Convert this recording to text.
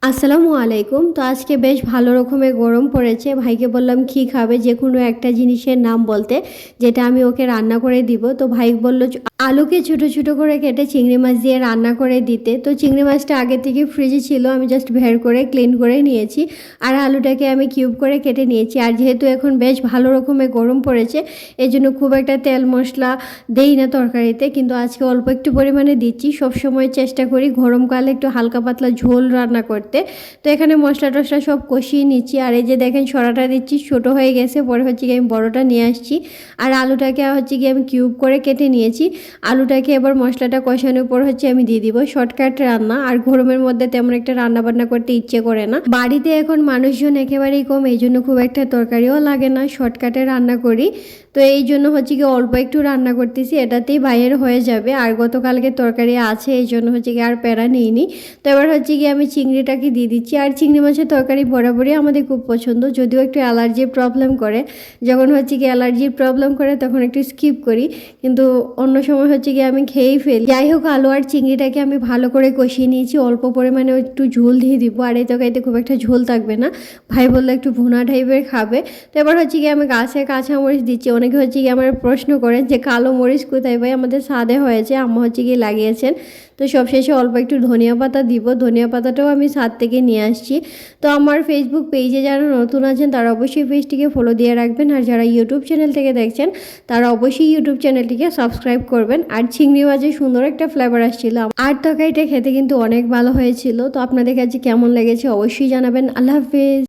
আসসালামু আলাইকুম। তো আজকে বেশ ভালো রকমের গরম পড়েছে। ভাইকে বললাম কী খাবে, যেকোনো একটা জিনিসের নাম বলতে, যেটা আমি ওকে রান্না করে দিব। তো ভাই বলল আলুকে ছোট ছোট করে কেটে চিংড়ি মাছ দিয়ে রান্না করে দিতে। তো চিংড়ি মাছটা আগে থেকে ফ্রিজে ছিল, আমি জাস্ট বের করে ক্লিন করে নিয়েছি। আর আলুটাকে আমি কিউব করে কেটে নিয়েছি। আর যেহেতু এখন বেশ ভালো রকমের গরম পড়েছে, এই জন্য খুব একটা তেল মশলা দেই না তরকারিতে, কিন্তু আজকে অল্প একটু পরিমাণে দিচ্ছি। সবসময় চেষ্টা করি গরমকালে একটু হালকা পাতলা ঝোল রান্না করতে। তো এখানে মশলা টশলা সব কষিয়ে নিচ্ছি। আর এই যে দেখেন সরাটা দিচ্ছি, ছোট হয়ে গেছে, পরে হচ্ছে কি আমি বড়টা নিয়ে আসছি। আর আলুটাকে হচ্ছে কি আমি কিউব করে কেটে নিয়েছি। আলুটাকে এবার মশলাটা কষানোর পর হচ্ছে আমি দিয়ে দিব। শর্টকাট রান্না, আর গরমের মধ্যে তেমন একটা রান্না বান্না করতে ইচ্ছে করে না। বাড়িতে এখন মানুষজন একেবারেই কম, এই জন্য খুব একটা তরকারিও লাগে না, শর্টকাটে রান্না করি। তো এই জন্য হচ্ছে কি অল্প একটু রান্না করতেছি, এটাতেই বাইরের হয়ে যাবে। আর গতকালকে তরকারি আছে, এই জন্য হচ্ছে কি আর প্যারা নিইনি। তো এবার হচ্ছে কি আমি চিংড়িটাকে দিয়ে দিচ্ছি। আর চিংড়ি মাছের তরকারি বরাবরই আমাদের খুব পছন্দ, যদিও একটু অ্যালার্জির প্রবলেম করে। যখন হচ্ছে কি অ্যালার্জির প্রবলেম করে তখন একটু স্কিপ করি, কিন্তু অন্য সময় হচ্ছে কি আমি খেয়েই ফেলি। যাই হোক, আলু আর চিংড়িটাকে আমি ভালো করে কষিয়ে নিয়েছি। অল্প পরিমাণে একটু ঝোল দিয়ে দিব, আর এই তরকারিতে খুব একটা ঝোল থাকবে না। ভাই বললো একটু ভুনা টাইপের খাবে। তো এবার হচ্ছে কি আমি গাছে কাঁচামরিচ দিচ্ছি। অনেকে হচ্ছে কি আমার প্রশ্ন করেন যে কালো মরিচ কোথায় ভাই, আমাদের ছাদে হয়েছে, আম্মা হচ্ছে কি লাগিয়েছেন। তো সবশেষে অল্প একটু ধনিয়া পাতা দিব, ধনিয়া পাতাটাও আমি ছাদ থেকে নিয়ে আসছি। তো আমার ফেসবুক পেজে যারা নতুন আছেন তারা অবশ্যই পেজটিকে ফলো দিয়ে রাখবেন, আর যারা ইউটিউব চ্যানেল থেকে দেখছেন তারা অবশ্যই ইউটিউব চ্যানেলটিকে সাবস্ক্রাইব করবেন। আর চিংড়ি মাছের সুন্দর একটা ফ্লেভার আসছিল, আর তরকারিটা খেতে কিন্তু অনেক ভালো হয়েছিল। তো আপনাদের কাছে কেমন লেগেছে অবশ্যই জানাবেন। আল্লাহ হাফেজ।